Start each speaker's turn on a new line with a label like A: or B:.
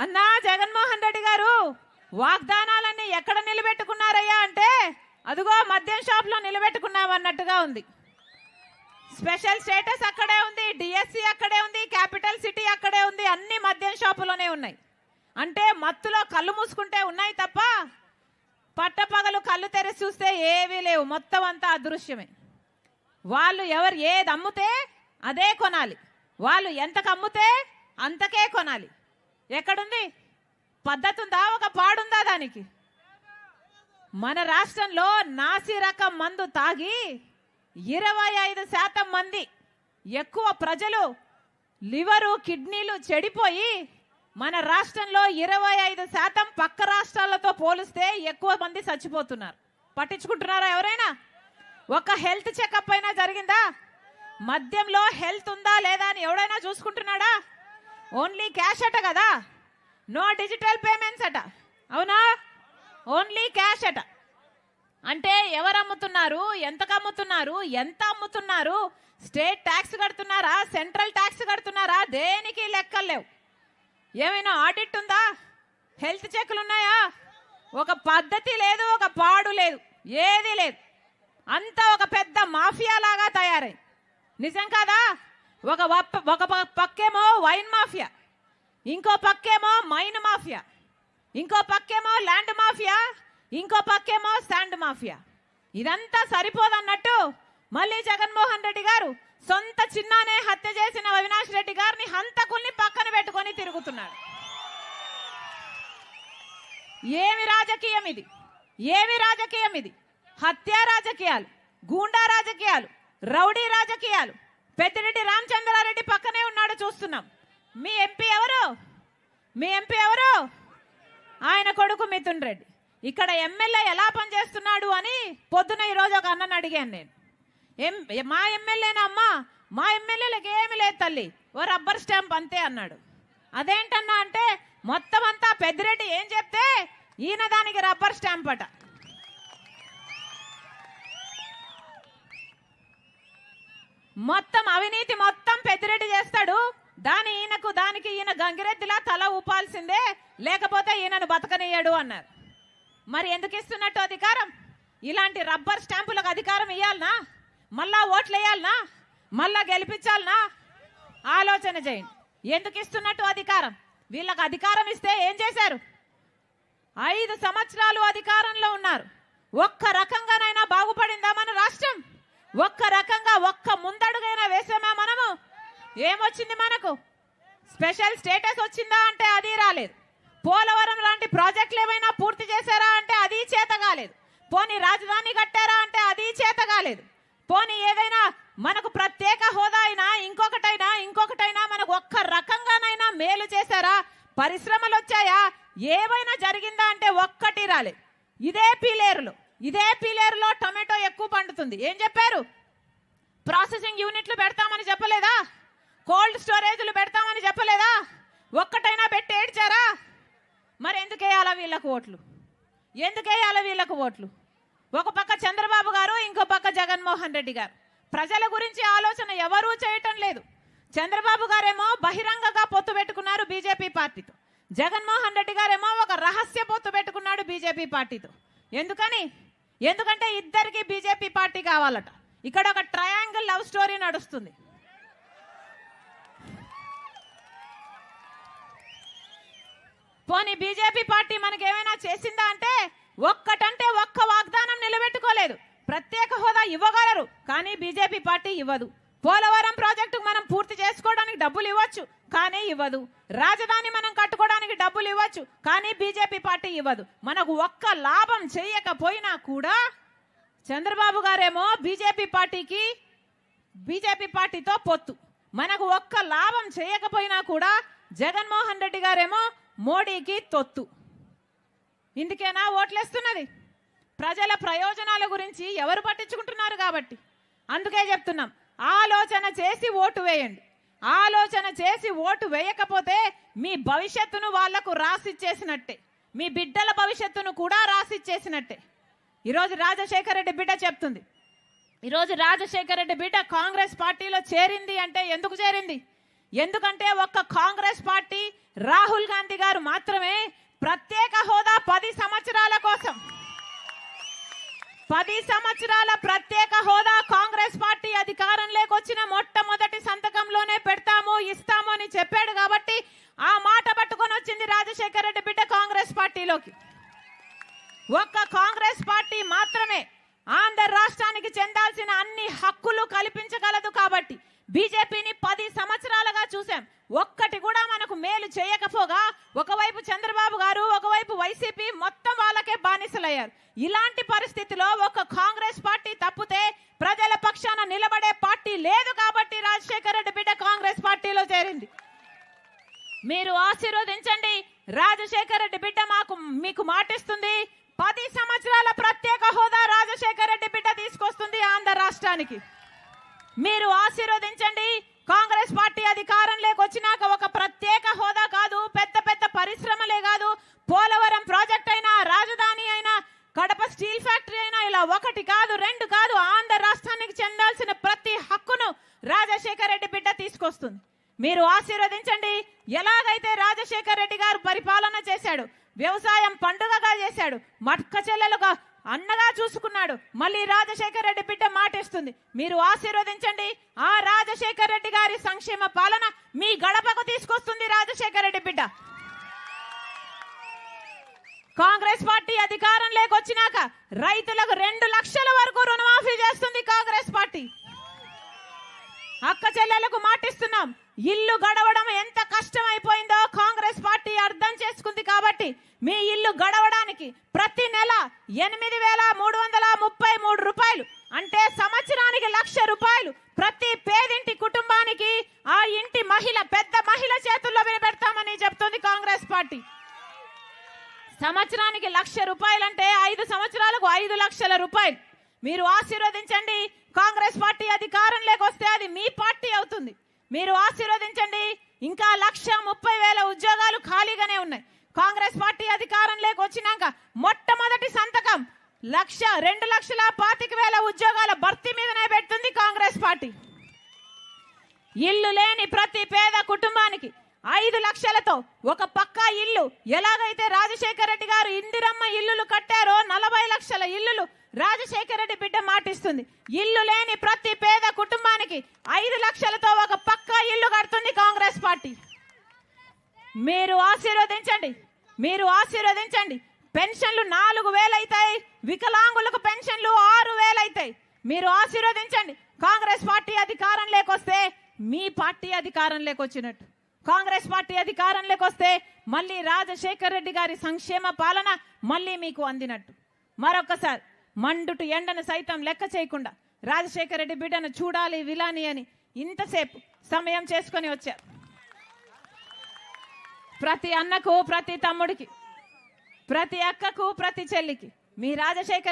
A: అన్నా జగన్మోహన్ రెడ్డి గారు వాగ్దానాలన్నీ ఎక్కడ నిలబెట్టుకున్నారయ్యా అంటే అదిగో మద్యం షాప్ లో నిలబెట్టుకున్నామన్నట్టుగా ఉంది. స్పెషల్ స్టేటస్ అక్కడే ఉంది, డిఎస్సి అక్కడే ఉంది, క్యాపిటల్ సిటీ అక్కడే ఉంది, అన్ని మద్యం షాపులోనే ఉన్నాయి. అంటే మత్తులో కళ్ళు మూసుకుంటే ఉన్నాయి తప్ప పట్టపగలు కళ్ళు తెరిచి చూస్తే ఏవీ లేవు, మొత్తం అంతా అదృశ్యమే. వాళ్ళు ఎవరు ఏది అమ్ముతే అదే కొనాలి, వాళ్ళు ఎంతకు అమ్ముతే అంతకే కొనాలి. ఎక్కడుంది పద్ధతి? ఉందా? ఒక పాడుందా దానికి? మన రాష్ట్రంలో నాసి రకం మందు తాగి 25% మంది ఎక్కువ ప్రజలు లివరు కిడ్నీలు చెడిపోయి మన రాష్ట్రంలో 25% పక్క రాష్ట్రాలతో పోలిస్తే ఎక్కువ మంది చచ్చిపోతున్నారు. పట్టించుకుంటున్నారా ఎవరైనా? ఒక హెల్త్ చెకప్ అయినా జరిగిందా? మద్యంలో హెల్త్ ఉందా లేదా అని ఎవడైనా చూసుకుంటున్నాడా? ఓన్లీ క్యాష్ అట కదా, నో డిజిటల్ పేమెంట్స్ అట, అవునా? ఓన్లీ క్యాష్ అట. అంటే ఎవరు అమ్ముతున్నారు, ఎంతకు అమ్ముతున్నారు, ఎంత అమ్ముతున్నారు, స్టేట్ ట్యాక్స్ కడుతున్నారా, సెంట్రల్ ట్యాక్స్ కడుతున్నారా, దేనికి లెక్కలు లేవు. ఏమైనా ఆడిట్ ఉందా? హెల్త్ చెక్లు ఉన్నాయా? ఒక పద్ధతి లేదు, ఒక పాడు లేదు, ఏది లేదు. అంతా ఒక పెద్ద మాఫియా లాగా తయారై. నిజం కాదా? ఒక పక్కేమో వైన్ మాఫియా, ఇంకో పక్కేమో మైన్ మాఫియా, ఇంకో పక్కేమో ల్యాండ్ మాఫియా, ఇంకో పక్కేమో శాండ్ మాఫియా. ఇదంతా సరిపోదన్నట్టు మళ్ళీ జగన్మోహన్ రెడ్డి గారు సొంత చిన్నానే హత్య చేసిన అవినాష్ రెడ్డి గారిని హంతకుల్ని పక్కన పెట్టుకొని తిరుగుతున్నాడు. ఏమి రాజకీయం ఇది? ఏమి రాజకీయం ఇది? హత్య రాజకీయాలు, గూండా రాజకీయాలు, రౌడీ రాజకీయాలు. పెద్దిరెడ్డి రామచంద్రారెడ్డి పక్కనే ఉన్నాడు, చూస్తున్నాం. మీ ఎంపీ ఎవరు? మీ ఎంపీ ఎవరు? ఆయన కొడుకు మిథున్ రెడ్డి. ఇక్కడ ఎమ్మెల్యే ఎలా పనిచేస్తున్నాడు అని పొద్దున ఈరోజు ఒక అన్నని అడిగాను నేను. మా ఎమ్మెల్యేనా అమ్మా? మా ఎమ్మెల్యేలకు ఏమి లేదు తల్లి, ఓ రబ్బర్ స్టాంప్ అంతే అన్నాడు. అదేంటన్నా అంటే మొత్తం అంతా పెద్దిరెడ్డి ఏం చెప్తే ఈయన దానికి రబ్బర్ స్టాంప్ అట. మొత్తం అవినీతి మొత్తం పెద్దిరెడ్డి చేస్తాడు, దానికి ఈయన గంగిరెద్దిలా తల ఊపాల్సిందే, లేకపోతే ఈయనను బతకనియ్యాడు అన్నారు. మరి ఎందుకు ఇస్తున్నట్టు అధికారం? ఇలాంటి రబ్బర్ స్టాంపులకు అధికారం ఇవ్వాలనా? మళ్ళా ఓట్లు వేయాలనా? మళ్ళా గెలిపించాలనా? ఆలోచన చేయండి. ఎందుకు ఇస్తున్నట్టు అధికారం? వీళ్ళకి అధికారం ఇస్తే ఏం చేశారు? 5 సంవత్సరాలు అధికారంలో ఉన్నారు. ఒక్క రకంగానైనా బాగుపడిందా మన రాష్ట్రం? ఒక్క రకంగా ఒక్క ముందడుగైనా వేసామా మనము? ఏమొచ్చింది మనకు? స్పెషల్ స్టేటస్ వచ్చిందా అంటే అది రాలేదు. పోలవరం లాంటి ప్రాజెక్టులు ఏమైనా పూర్తి చేశారా అంటే అది చేత కాలేదు. పోనీ రాజధాని కట్టారా అంటే అది చేత కాలేదు. పోనీ ఏదైనా మనకు ప్రత్యేక హోదా అయినా ఇంకొకటైనా మనకు ఒక్క రకంగానైనా మేలు చేశారా? పరిశ్రమలు వచ్చాయా? ఏమైనా జరిగిందా అంటే ఒక్కటి రాలేదు. ఇదే పీలేరులో టొమాటో ఎక్కువ పండుతుంది. ఏం చెప్పారు? ప్రాసెసింగ్ యూనిట్లు పెడతామని చెప్పలేదా? కోల్డ్ స్టోరేజ్లు పెడతామని చెప్పలేదా? ఒక్కటైనా పెట్టి ఏడ్చారా? మరి ఎందుకు వేయాలా వీళ్ళకు ఓట్లు? ఎందుకు వేయాలా వీళ్ళకు ఓట్లు? ఒక పక్క చంద్రబాబు గారు, ఇంకో పక్క జగన్మోహన్ రెడ్డి గారు. ప్రజల గురించి ఆలోచన ఎవరూ చేయటం లేదు. చంద్రబాబు గారేమో బహిరంగంగా పొత్తు పెట్టుకున్నారు బీజేపీ పార్టీతో, జగన్మోహన్ రెడ్డి గారేమో ఒక రహస్య పొత్తు పెట్టుకున్నాడు బీజేపీ పార్టీతో. ఎందుకంటే ఇద్దరికి బీజేపీ పార్టీ కావాలట. ఇక్కడ ఒక ట్రయాంగిల్ లవ్ స్టోరీ నడుస్తుంది. పోనీ బీజేపీ పార్టీ మనకి ఏమైనా చేసిందా అంటే ఒక్క వాగ్దానం నిలబెట్టుకోలేదు. ప్రత్యేక హోదా ఇవ్వగలరు, కానీ బీజేపీ పార్టీ ఇవ్వదు. పోలవరం ప్రాజెక్టు మనం పూర్తి చేసుకోవడానికి డబ్బులు ఇవ్వచ్చు, కానీ ఇవ్వదు. రాజధాని మనం కట్టుకోవడానికి డబ్బులు ఇవ్వచ్చు, కానీ బీజేపీ పార్టీ ఇవ్వదు. మనకు ఒక్క లాభం చేయకపోయినా కూడా చంద్రబాబు గారేమో బీజేపీ పార్టీతో పొత్తు. మనకు ఒక్క లాభం చేయకపోయినా కూడా జగన్మోహన్ రెడ్డి గారేమో మోడీకి తొత్తు. ఇందుకేనా ఓట్లేస్తున్నది? ప్రజల ప్రయోజనాల గురించి ఎవరు పట్టించుకుంటున్నారు కాబట్టి. అందుకే చెప్తున్నాం, ఆలోచన చేసి ఓటు వేయండి. ఆలోచన చేసి ఓటు వేయకపోతే మీ భవిష్యత్తును వాళ్లకు రాసిచ్చేసినట్టే, మీ బిడ్డల భవిష్యత్తును కూడా రాసిచ్చేసినట్టే. ఈరోజు రాజశేఖర రెడ్డి బిడ్డ చెప్తుంది. ఈరోజు రాజశేఖర రెడ్డి బిడ్డ కాంగ్రెస్ పార్టీలో చేరింది అంటే ఎందుకు చేరింది? ఎందుకంటే ఒక్క కాంగ్రెస్ పార్టీ రాహుల్ గాంధీ గారు మాత్రమే ప్రత్యేక హోదా 10 సంవత్సరాల కోసం 10 సంవత్సరాల ప్రత్యేక హోదా కాంగ్రెస్ పార్టీ అధికారంలోకి వచ్చిన మొట్టమొదటి సంతకంలోనే పెడతాము ఇస్తాము అని చెప్పాడు కాబట్టి ఆ మాట పట్టుకొని వచ్చింది రాజశేఖర రెడ్డి బిడ్డ కాంగ్రెస్ పార్టీలోకి. ఒక్క కాంగ్రెస్ పార్టీ మాత్రమే ఆంధ్ర రాష్ట్రానికి చెందాల్సిన అన్ని హక్కులు కల్పించగలదు కాబట్టి బీజేపీని 10 సంవత్సరాలుగా చూసాం. ఒక్కటి కూడా మనకు మేలు చేయకపోగా ఒకవైపు చంద్రబాబు గారు ఒకవైపు వైసీపీ మొత్తం వాళ్ళకే బానిసలయ్యారు. ఇలాంటి పరిస్థితిలో ఒక కాంగ్రెస్ పార్టీ తప్పితే ప్రజల పక్షాన నిలబడే పార్టీ లేదు కాబట్టి రాజశేఖర రెడ్డి బిడ్డ కాంగ్రెస్ పార్టీలో చేరింది. మీరు ఆశీర్వదించండి. రాజశేఖర రెడ్డి బిడ్డ మీకు మాటిస్తుంది 10 సంవత్సరాల ప్రత్యేక హోదా రాజశేఖర రెడ్డి బిడ్డ తీసుకొస్తుంది ఆంధ్ర రాష్ట్రానికి. మీరు ఆశీర్వదించండి. కాంగ్రెస్ పార్టీ అధికారంలోకి వచ్చినాక ఒక ప్రత్యేక హోదా కాదు, పెద్ద పెద్ద పరిశ్రమలే కాదు, పోలవరం ప్రాజెక్ట్ అయినా, రాజధాని అయినా, కడప స్టీల్ ఫ్యాక్టరీ అయినా, ఇలా 1 కాదు 2 కాదు, ఆంధ్ర రాష్ట్రానికి చెందాల్సిన ప్రతి హక్కును రాజశేఖర రెడ్డి బిడ్డ తీసుకొస్తుంది. మీరు ఆశీర్వదించండి. ఎలాగైతే రాజశేఖర రెడ్డి గారు పరిపాలన చేశాడు, వ్యవసాయం పండుగగా చేశాడు, మట్క చెల్లెలుగా అన్నగా చూసుకున్నాడు, మళ్ళీ రాజశేఖర రెడ్డి బిడ్డ మాటిస్తుంది. మీరు ఆశీర్వదించండి. ఆ రాజశేఖర రెడ్డి గారి సంక్షేమ పాలన మీ గడపకు తీసుకొస్తుంది రాజశేఖర రెడ్డి బిడ్డ. కాంగ్రెస్ పార్టీ అధికారంలోకి వచ్చినాక రైతులకు 2 లక్షల వరకు రుణమాఫీ చేస్తుంది కాంగ్రెస్ పార్టీ. అక్క చెల్లెలకు మాటిస్తున్నాం. ఇల్లు గడవడం ఎంత కష్టమైపోయిందో కాంగ్రెస్ పార్టీ అర్థం చేసుకుంది కాబట్టి మీ ఇల్లు గడవడానికి ప్రతి నెల 8,333 రూపాయలు అంటే సంవత్సరానికి 1,00,000 రూపాయలు ప్రతి పేదింటి కుటుంబానికి ఆ ఇంటి మహిళ పెద్ద మహిళ చేతుల్లో వినబెడతామని చెప్తుంది కాంగ్రెస్ పార్టీ. సంవత్సరానికి 1,00,000 రూపాయలు అంటే 5 సంవత్సరాలకు 5 లక్షల రూపాయలు. మీరు ఆశీర్వదించండి. కాంగ్రెస్ పార్టీ అధికారంలోకి వస్తే అది మీ పార్టీ అవుతుంది. మీరు ఆశీర్వదించండి. ఇంకా 1,30,000 ఉద్యోగాలు ఖాళీగానే ఉన్నాయి. కాంగ్రెస్ పార్టీ అధికారంలోకి వచ్చినాక మొట్టమొదటి సంతకం 2,25,000 ఉద్యోగాల భర్తీ మీదనే పెడుతుంది కాంగ్రెస్ పార్టీ. ఇల్లు లేని ప్రతి పేద కుటుంబానికి 5 లక్షలతో ఒక పక్కా ఇల్లు, ఎలాగైతే రాజశేఖర రెడ్డి గారు ఇందిరమ్మ ఇల్లులు కట్టారో 40 లక్షల ఇల్లులు రాజశేఖర రెడ్డి బిడ్డ మాటిస్తుంది. ఇల్లు లేని ప్రతి పేద కుటుంబానికి 5 లక్షలతో ఒక పక్కా ఇల్లు కడుతుంది కాంగ్రెస్ పార్టీ. మీరు ఆశీర్వదించండి. మీరు ఆశీర్వదించండి. పెన్షన్లు 4,000 అవుతాయి. వికలాంగులకు పెన్షన్లు 6,000 అవుతాయి. మీరు ఆశీర్వదించండి. కాంగ్రెస్ పార్టీ అధికారంలోకి వస్తే మీ పార్టీ అధికారంలోకి వచ్చినట్టు. కాంగ్రెస్ పార్టీ అధికారంలోకి వస్తే మళ్ళీ రాజశేఖర రెడ్డి గారి సంక్షేమ పాలన మళ్ళీ మీకు అందినట్టు. మరొకసారి మండుటు ఎండను సైతం లెక్క చేయకుండా రాజశేఖర రెడ్డి బిడ్డను చూడాలి విలాని అని ఇంతసేపు సమయం చేసుకొని వచ్చారు. ప్రతి అన్నకు, ప్రతి తమ్ముడికి, ప్రతి అక్కకు, ప్రతి చెల్లికి మీ రాజశేఖర